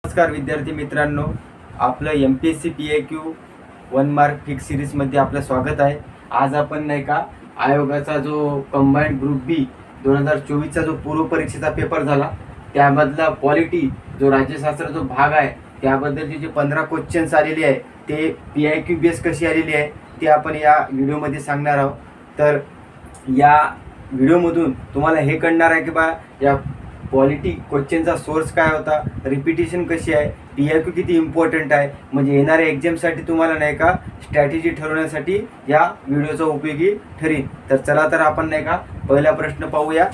नमस्कार विद्यार्थी मित्रांनो, आपलं MPSC PIQ 1 मार्क फिक्स सिरीजमध्ये आपलं स्वागत आहे। आज आपण नाही का आयोगाचा जो कंबाइंड ग्रुप बी 2024चा जो पूर्व परीक्षेचा पेपर झाला त्यामधला पॉलिटी जो राज्यशास्त्र जो भाग आहे त्याबद्दलचे जे 15 क्वेश्चन्स आलेले आहे ते PIQ बेस कशी आलेली आहे ते आपण या व्हिडिओमध्ये सांगणार आहोत। तर या व्हिडिओमधून तुम्हाला हे कळणार आहे की बा या पॉलिटी क्वेश्चनचा सोर्स काय होता, रिपीटेशन कशी आहे, PIQ किती इम्पॉर्टंट आहे, म्हणजे येणाऱ्या एक्झामसाठी तुम्हाला नाही का स्ट्रॅटेजी ठरवण्यासाठी या व्हिडिओचा उपयोगी ठरेल। तर चला तर आपण नाही का पहिला प्रश्न पाहूया।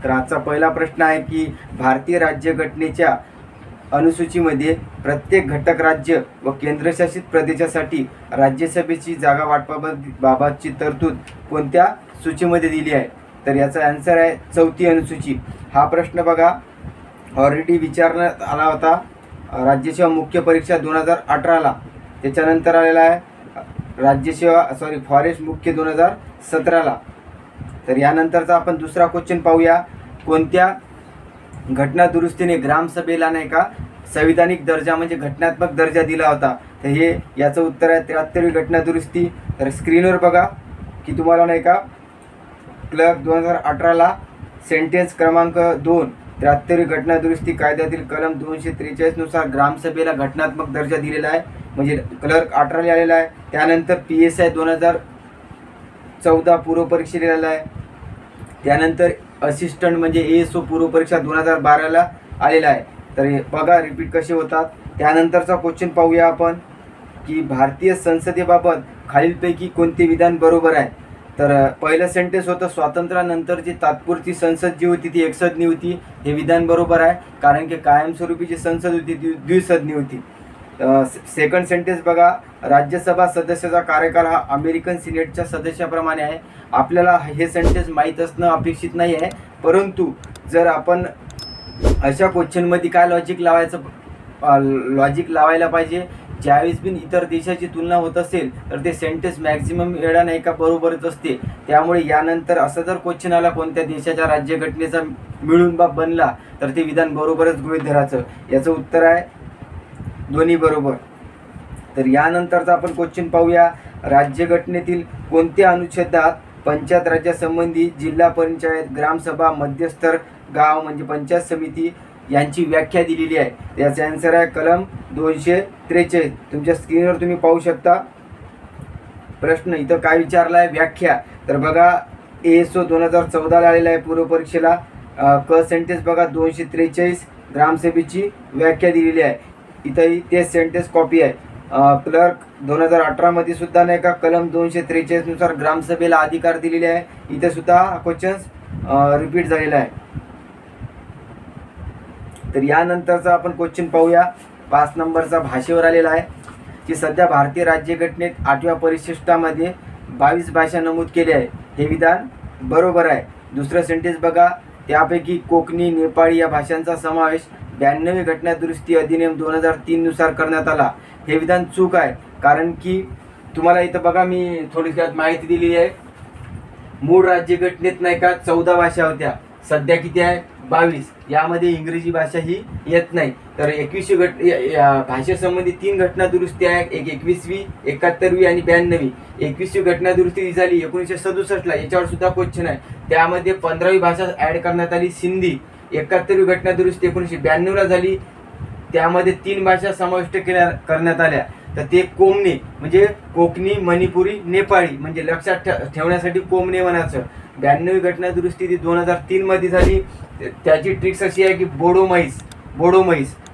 तर आजचा पहिला प्रश्न आहे की भारतीय राज्यघटनेच्या अनुसूचीमध्ये प्रत्येक घटक राज्य व केंद्रशासित प्रदेशासाठी राज्यसभेची जागा वाटपाबाबतची तरतूद कोणत्या सूचीमध्ये दिली आहे? तर याचा आन्सर आहे चौथी अनुसूची। हा प्रश्न बघा ऑलरेडी विचारण्यात आला होता राज्यसेवा मुख्य परीक्षा 2018ला, त्याच्यानंतर आलेला आहे फॉरेस्ट मुख्य 2017ला। तर यानंतरचा आपण दुसरा क्वेश्चन पाहूया। कोणत्या घटना दुरुस्तीने ग्रामसभेला नाही का संविधानिक दर्जा म्हणजे घटनात्मक दर्जा दिला होता? तर हे याचं उत्तर आहे 73वी घटना दुरुस्ती। तर स्क्रीनवर बघा की तुम्हाला नाही का क्लर्क 2018ला सेंटेन्स क्रमांक 2 73वी घटना दुरुस्ती कायद्यातील कलम 243 नुसार ग्रामसभेला घटनात्मक दर्जा दिलेला आहे, म्हणजे क्लर्क 18ला आलेला आहे। त्यानंतर PSI 2014 पूर्व परीक्षेला आलेला आहे। त्यानंतर असिस्टंट म्हणजे ASO पूर्व परीक्षा 2012ला आलेला आहे। तर हे बघा रिपीट कसे होतात। त्यानंतरचा क्वेश्चन पाहूया आपण की भारतीय संसदेबाबत खालीलपैकी कोणते विधान बरोबर आहे? तर पहिलं सेंटेन्स होतं स्वातंत्र्यानंतर जी तात्पुरती संसद जी होती ती एकसदनी होती, हे विधान बरोबर आहे कारण की कायमस्वरूपी जी संसद होती ती द्विसदनी होती। सेकंड सेंटेन्स बघा राज्यसभा सदस्याचा कार्यकाल हा अमेरिकन सिनेटच्या सदस्याप्रमाणे आहे। आपल्याला हे सेंटेन्स माहीत असणं अपेक्षित नाही आहे, परंतु जर आपण अशा क्वेश्चनमध्ये काय लॉजिक लावायला पाहिजे, ज्यावेळेस बिन इतर देशाची तुलना होत असेल तर ते सेंटेन्स मॅक्झिमम वेळा नाही का बरोबरच असते। त्यामुळे यानंतर असा जर क्वेश्चन आला कोणत्या देशाच्या राज्यघटनेचा मिळून बाब बनला तर ते विधान बरोबरच गृहीत धरायचं। याचं उत्तर आहे दोन्ही बरोबर। तर यानंतरचा आपण क्वेश्चन पाहूया राज्यघटनेतील कोणत्या अनुच्छेदात पंचायत राज्यासंबंधी जिल्हा पंचायत, ग्रामसभा, मध्यस्तर गाव म्हणजे पंचायत समिती यांची व्याख्या दिलेली आहे? याचा आन्सर आहे कलम 243। तुमच्या स्क्रीनवर तुम्ही पाहू शकता प्रश्न इथं काय विचारला आहे व्याख्या। तर बघा ASO 2014ला आलेला आहे पूर्व परीक्षेला। क सेंटेन्स बघा 243 ग्रामसभेची व्याख्या दिलेली आहे, इथंही तेच सेंटेन्स कॉपी आहे। क्लर्क 2018 मध्ये सुद्धा नाही का कलम 243 नुसार ग्रामसभेला अधिकार दिलेले आहे, इथे सुद्धा हा क्वेश्चन रिपीट झालेला आहे। तर यानंतरचा आपण क्वेश्चन पाहूया 5 नंबरचा भाषेवर आलेला आहे की सध्या भारतीय राज्यघटनेत 8व्या परिशिष्टामध्ये 22 भाषा नमूद केल्या आहे, हे विधान बरोबर आहे। दुसरं सेंटेन्स बघा त्यापैकी कोकणी, नेपाळी या भाषांचा समावेश 92वी घटना दुरुस्ती अधिनियम 2003 नुसार करण्यात आला, हे विधान चूक आहे कारण की तुम्हाला इथं बघा मी थोडक्यात माहिती दिलेली आहे। मूळ राज्यघटनेत नाही का 14 भाषा होत्या, सध्या किती आहे 22, यामध्ये इंग्रजी भाषा ही येत नाही। तर 21वी भाषेसंबंधी 3 घटना दुरुस्ती आहे, एक 21वी, 71वी आणि 92वी। 21वी घटना दुरुस्ती झाली 1967ला, याच्यावर सुद्धा क्वेश्चन आहे। त्यामध्ये 15वी भाषा ॲड करण्यात आली सिंधी। 71वी घटना दुरुस्ती 1992ला झाली, त्यामध्ये 3 भाषा समाविष्ट करण्यात आल्या, तर ते कोमने म्हणजे कोकणी, मणिपुरी, नेपाळी म्हणजे लक्षात ठेवण्यासाठी कोमने म्हणायचं। 92वी घटना दुरुस्ती ती 2003 मध्ये झाली, त्याची ट्रिक्स अशी आहे की बोडो म्हैस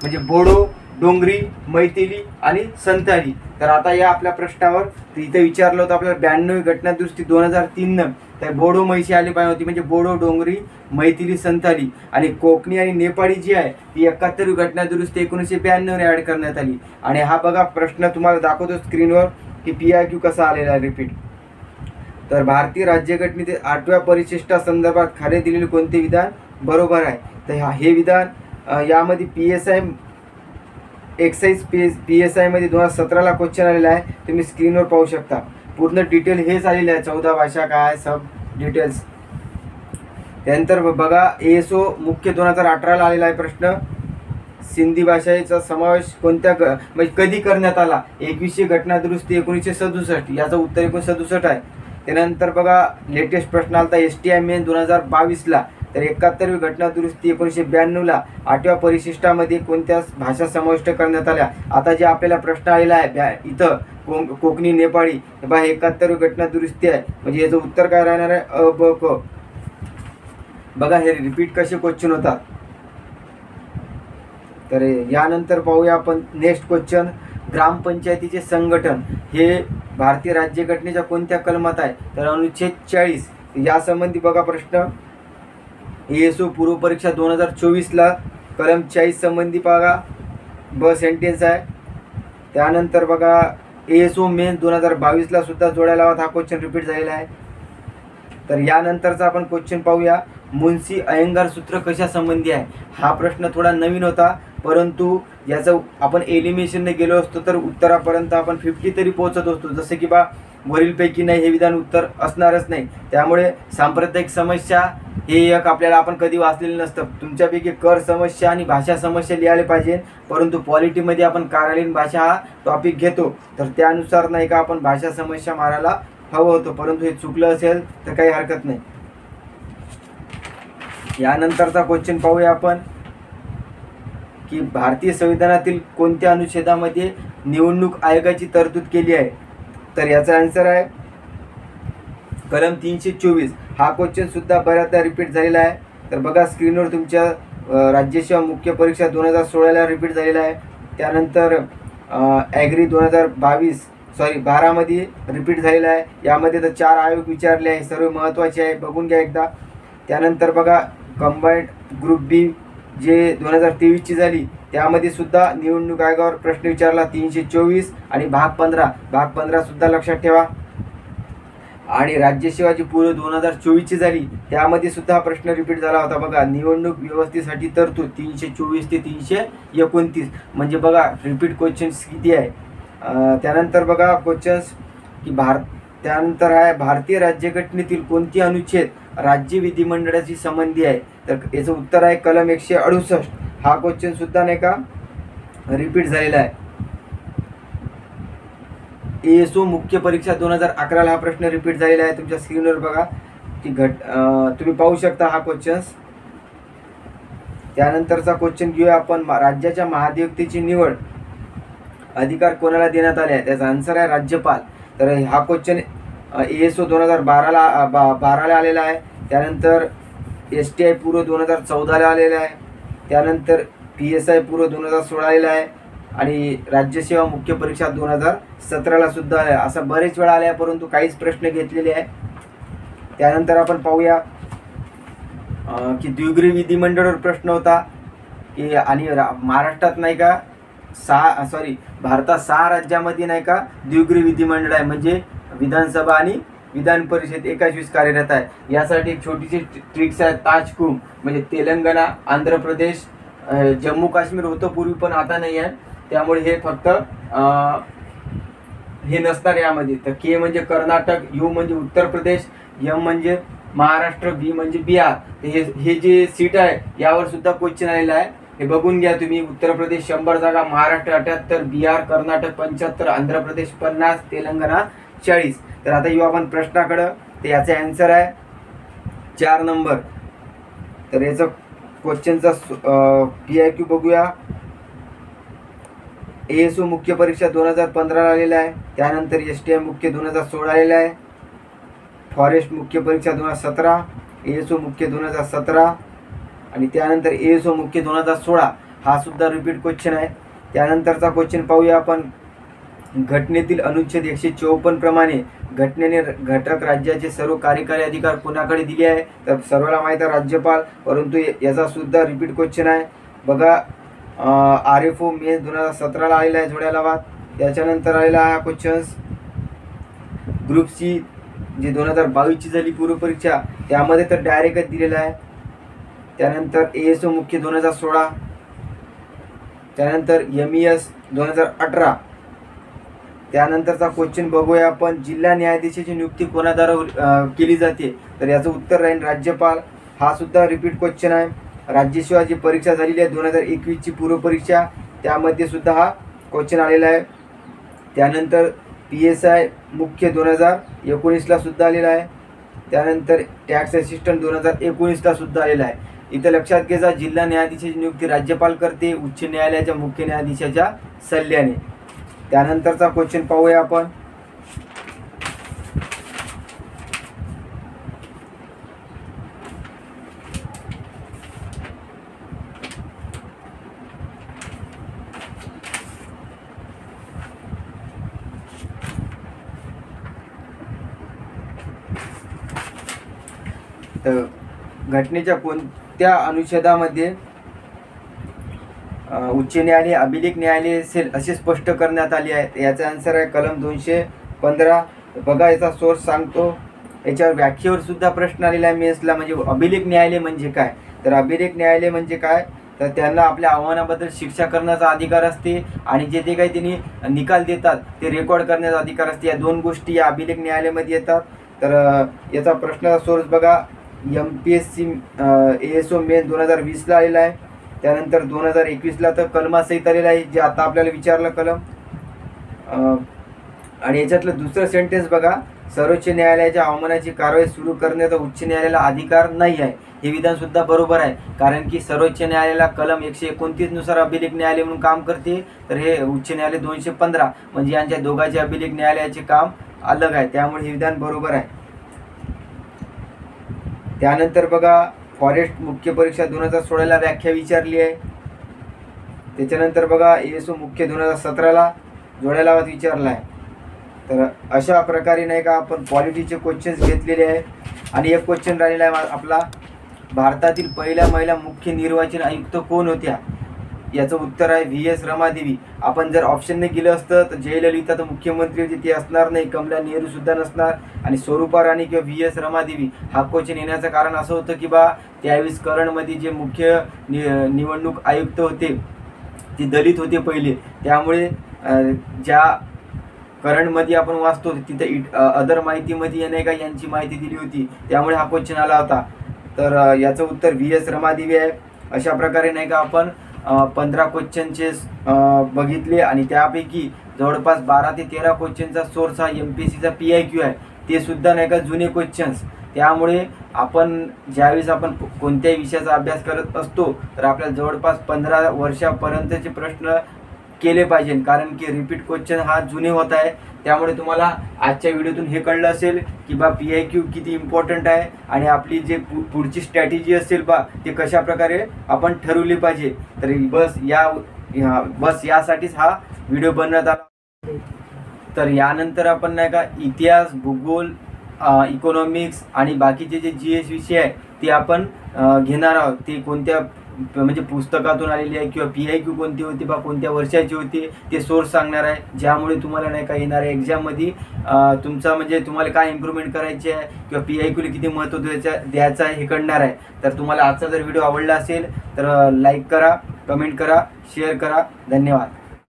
म्हणजे बोडो, डोंगरी, मैथिली आणि संथाली। तर आता या आपल्या प्रश्नावर इथं विचारलं होतं आपल्याला 92वी घटना दुरुस्ती 2003 तर बोडो म्हैसी आली पाहिजे होती, म्हणजे बोडो, डोंगरी, मैथिली, संथाली आणि कोकणी आणि नेपाळी जी आहे ती 71वी घटना दुरुस्ती 1992 ॲड करण्यात आली। आणि हा बघा प्रश्न तुम्हाला दाखवतो स्क्रीनवर की PIQ कसा आलेला आहे रिपीट। तर भारतीय राज्यघटनेतील 8व्या परिशिष्टासंदर्भात खाली दिलेले कोणते विधान बरोबर आहे? तर हे विधान यामध्ये PSI PSI मध्ये 2017ला क्वेश्चन आलेला आहे, तुम्ही स्क्रीनवर पाहू शकता। पूर्ण डिटेल हेच आलेले आहे, 14 भाषा काय सब डिटेल्स। त्यानंतर बघा ASO मुख्य 2018ला आलेला आहे प्रश्न सिंधी भाषेचा समावेश म्हणजे कधी करण्यात आला? 21वी घटना दुरुस्ती 1967, याचं उत्तर 1967 आहे. त्यानंतर बघा लेटेस्ट प्रश्न आला STI मेन 2022ला. तर 71वी घटना दुरुस्ती 1992ला 8व्या परिशिष्टामध्ये कोणत्या भाषा समाविष्ट करण्यात आल्या? आता जे आपल्याला प्रश्न आलेला आहे इथं कोकणी नेपाळी, बघा 71वी घटना दुरुस्ती आहे, म्हणजे याचं उत्तर काय राहणार आहे? अ ब क. बघा हे रिपीट कसे क्वेश्चन होतात. तर यानंतर पाहूया आपण नेक्स्ट क्वेश्चन. ग्रामपंचायतीचे संघटन हे भारतीय राज्यघटनेच्या कोणत्या कलमात आहे? तर अनुच्छेद 40. यासंबंधी बघा प्रश्न ASO पूर्व परीक्षा 2024ला कलम 40 संबंधी बघा ब सेंटेन्स आहे. त्यानंतर बघा ASO मेन 2022ला सुद्धा जोडायला हवा, हा क्वेश्चन रिपीट झालेला आहे. तर यानंतरचा आपण क्वेश्चन पाहूया. मुन्सी अयंगार सूत्र कशा संबंधी आहे? हा प्रश्न थोडा नवीन होता, परंतु याचं आपण एलिमिनेशनने गेलो असतो तर उत्तरापर्यंत आपण 50 तरी पोहोचत असतो. जसं की वरीलपैकी नाही हे विधान उत्तर असणारच नाही. त्यामुळे सांप्रदायिक समस्या हे एक आपल्याला आपण कधी वाचलेलं नसतं. तुमच्यापैकी कर समस्या आणि भाषा समस्या लिहायला पाहिजे, परंतु पॉलिटीमध्ये आपण कार्यालयीन भाषा हा टॉपिक घेतो, तर त्यानुसार नाही का आपण भाषा समस्या मारायला हवं होतं, परंतु हे चुकलं असेल तर काही हरकत नाही. यानंतरचा क्वेश्चन पाहूया आपण की भारतीय संविधानातील कोणत्या अनुच्छेदामध्ये निवडणूक आयोगाची तरतूद केली आहे? तर याचा आन्सर आहे कलम 324. हा क्वेश्चन सुद्धा बऱ्याचदा रिपीट झालेला आहे. तर बघा स्क्रीनवर तुमच्या राज्यसेवा मुख्य परीक्षा 2016ला रिपीट झालेला आहे. त्यानंतर ॲग्री 12 मध्ये रिपीट झालेला आहे. यामध्ये तर 4 आयोग विचारले आहे, सर्व महत्त्वाचे आहे, बघून घ्या एकदा. त्यानंतर बघा कंबाईंड ग्रुप बी जे 2023ची झाली, त्यामध्ये सुद्धा निवडणूक आयोगावर प्रश्न विचारला 324 आणि भाग 15 सुद्धा लक्षात ठेवा. आणि राज्यसेवाची पूर्व 2024ची झाली, त्यामध्ये सुद्धा प्रश्न रिपीट झाला होता. बघा निवडणूक व्यवस्थेसाठी तरतूद 324 ते 329, म्हणजे बघा रिपीट क्वेश्चन्स किती आहे. त्यानंतर बघा क्वेश्चन्स की त्यानंतर आहे भारतीय राज्यघटनेतील कोणती अनुच्छेद राज्य विधिमंडळाची संबंधी आहे? तर याचं उत्तर आहे कलम 168. हा क्वेश्चन सुद्धा नाही का रिपीट झालेला आहे. ASO मुख्य परीक्षा 2011ला हा प्रश्न रिपीट झालेला आहे. तुमच्या स्क्रीनवर बघा की तुम्ही पाहू शकता हा क्वेश्चन्स. त्यानंतरचा क्वेश्चन घेऊया आपण. राज्याच्या महाधिवक्तेची निवड अधिकार कोणाला देण्यात आले आहे? त्याचा आन्सर आहे राज्यपाल. तर हा क्वेश्चन ASO 2012ला आलेला आहे. त्यानंतर STI पूर्व 2014ला आलेला आहे. त्यानंतर PSI पूर्व 2016 आलेला आहे आणि राज्यसेवा मुख्य परीक्षा 2017ला सुद्धा आहे. असा बरेच वेळा आला आहे, परंतु काहीच प्रश्न घेतलेले आहे. त्यानंतर आपण पाहूया की द्विगृही विधिमंडळावर प्रश्न होता की आणि महाराष्ट्रात नाही का भारतात 6 राज्यामध्ये नाही का द्विगृही विधिमंडळ आहे, म्हणजे विधानसभा आणि विधान परिषद एकाच वेळेस कार्यरत आहे. यासाठी एक छोटीशी ट्रिक्स आहे. ताजकुम म्हणजे तेलंगणा, आंध्र प्रदेश, जम्मू काश्मीर होतं पूर्वी पण आता नाही आहे, त्यामुळे हे फक्त हे नसणार यामध्ये. तर के म्हणजे कर्नाटक, यू म्हणजे उत्तर प्रदेश, एम म्हणजे महाराष्ट्र, बी म्हणजे बिहार. हे जे सीट आहे यावर सुद्धा क्वेश्चन आलेला आहे. हे बघून घ्या तुम्ही. उत्तर प्रदेश 100 जागा, महाराष्ट्र 78, बिहार कर्नाटक 75, आंध्र प्रदेश 50, तेलंगणा 40. तर आता येऊ आपण प्रश्नाकडं. तर याचा आन्सर आहे 4 नंबर. तर याचं क्वेश्चनचा PIQ बघूया. ASO मुख्य परीक्षा 2015ला आलेला आहे. त्यानंतर STI मुख्य 2016 आलेला आहे. फॉरेस्ट मुख्य परीक्षा 2017, ASO मुख्य 2017 आणि त्यानंतर ASO मुख्य 2016. हा सुद्धा रिपीट क्वेश्चन आहे. त्यानंतरचा क्वेश्चन पाहूया आपण. घटनेतील अनुच्छेद 154 प्रमाणे घटनेने घटक राज्याचे सर्व कार्यकारी अधिकार कोणाकडे दिले आहे? तर सर्वांना माहीत आहे राज्यपाल, परंतु याचा सुद्धा रिपीट क्वेश्चन आहे. बघा RFO मे 2017ला आलेला आहे, जोड्याला वाद. त्याच्यानंतर आलेला हा क्वेश्चन्स ग्रुप C जी 2022ची झाली पूर्व परीक्षा, त्यामध्ये तर डायरेक्टच दिलेला आहे. त्यानंतर ASO मुख्य 2016, त्यानंतर MES 2018. त्यानंतरचा क्वेश्चन बघूया आपण. जिल्हा न्यायाधीशाची नियुक्ती कोणाद्वारे केली जाते? तर याचं उत्तर राहील राज्यपाल. हा सुद्धा रिपीट क्वेश्चन आहे. राज्यसेवा जी परीक्षा झालेली आहे 2021ची पूर्वपरीक्षा, त्यामध्ये सुद्धा हा क्वेश्चन आलेला आहे. त्यानंतर PSI मुख्य 2019ला सुद्धा आलेला आहे. त्यानंतर टॅक्स असिस्टंट 2019ला सुद्धा आलेला आहे. इथं लक्षात घ्यायचा, जिल्हा न्यायाधीशाची नियुक्ती राज्यपाल करते उच्च न्यायालयाच्या मुख्य न्यायाधीशाच्या सल्ल्याने. त्यानंतरचा क्वेश्चन पाहूया आपण. तर घटनेच्या कोणत्या अनुच्छेदामध्ये उच्च न्यायालय अभिलेख न्यायालय असेल असे स्पष्ट करण्यात आले आहे? याचा आन्सर आहे कलम 215. बघा याचा सोर्स सांगतो. याच्यावर व्याख्येवर सुद्धा प्रश्न आलेला आहे मेन्सला. म्हणजे अभिलेख न्यायालय म्हणजे काय? तर अभिलेख न्यायालय म्हणजे काय, तर त्यांना आपल्या आव्हानाबद्दल शिक्षा करण्याचा अधिकार असते आणि जे काही त्यांनी निकाल देतात ते रेकॉर्ड करण्याचा अधिकार असते. या दोन गोष्टी या अभिलेख न्यायालयामध्ये येतात. तर याचा प्रश्नाचा सोर्स बघा, MPSC ASO मेन 2020ला आलेला आहे. त्यानंतर 2021ला तर कलमासहित आलेला आहे, जे आता आपल्याला विचारलं कलम. आणि याच्यातलं दुसरं सेंटेन्स बघा, सर्वोच्च न्यायालयाच्या अवमानाची कारवाई सुरू करण्याचा उच्च न्यायालयाला अधिकार नाही आहे. हे विधान सुद्धा बरोबर आहे, कारण की सर्वोच्च न्यायालयाला कलम 129 नुसार अभिलेख न्यायालय म्हणून काम करते. तर हे उच्च न्यायालय 215 म्हणजे यांच्या दोघांचे अभिलेख न्यायालयाचे काम अलग आहे, त्यामुळे हे विधान बरोबर आहे. त्यानंतर बघा, फॉरेस्ट मुख्य परीक्षा 2016ला व्याख्या विचारली आहे. त्याच्यानंतर बघा, ASO मुख्य 2017ला जोड्या लावत विचारला आहे. तर अशा प्रकारे नाही का आपण पॉलिटीचे क्वेश्चन्स घेतलेले आहे. आणि एक क्वेश्चन राहिलेला आहे आपला, भारतातील पहिल्या महिला मुख्य निर्वाचन आयुक्त कोण होत्या? याचं उत्तर आहे VS रमादेवी. आपण जर ऑप्शनने गेलं असतं तर जयललिता तर मुख्यमंत्री होती, ते असणार नाही. कमला नेहरू सुद्धा नसणार. आणि स्वरूपा राणी किंवा VS रमादेवी. हा क्वेश्चन येण्याचं कारण असं होतं की बा त्यावेळेस करणमध्ये जे मुख्य निवडणूक आयुक्त होते ते दलित होते पहिले, त्यामुळे ज्या करंटमध्ये आपण वाचतो तिथे अदर माहितीमध्ये नाही का यांची माहिती दिली होती, त्यामुळे हा क्वेश्चन आला होता. तर याचं उत्तर VS रमादेवी आहे. अशा प्रकारे नाही का आपण 15 क्वेश्चनचे बघितले आणि त्यापैकी जवळपास 12 ते 13 क्वेश्चनचा सोर्स हा MPSCचा PIQ आहे. ते सुद्धा नाही का जुने क्वेश्चन्स. त्यामुळे आपण ज्यावेळेस आपण कोणत्याही विषयाचा अभ्यास करत असतो तर आपल्याला जवळपास 15 वर्षापर्यंतचे प्रश्न केले पाहिजे, कारण की रिपीट क्वेश्चन हा जुने होत आहे. त्यामुळे तुम्हाला आजच्या व्हिडिओतून हे कळलं असेल की बा PIQ किती इम्पॉर्टंट आहे आणि आपली जे पुढची स्ट्रॅटेजी असेल बा ते कशा प्रकारे आपण ठरवली पाहिजे. तर बस यासाठीच हा व्हिडिओ बनवण्यात आला. तर यानंतर आपण नाही का इतिहास, भूगोल, इकॉनॉमिक्स आणि बाकीचे जे GS विषय आहे ते आपण घेणार आहोत. ते कोणत्या म्हणजे पुस्तकातून आलेली आहे किंवा PIQ कोणती होती बा कोणत्या वर्षाची होती ते सोर्स सांगणार आहे, ज्यामुळे तुम्हाला नाही का येणाऱ्या एक्झाममध्ये तुमचा म्हणजे तुम्हाला काय इम्प्रूव्हमेंट करायची आहे किंवा PIQला किती महत्त्व द्यायचं आहे हे कळणार आहे. तर तुम्हाला आजचा जर व्हिडिओ आवडला असेल तर लाईक करा, कमेंट करा, शेअर करा. धन्यवाद.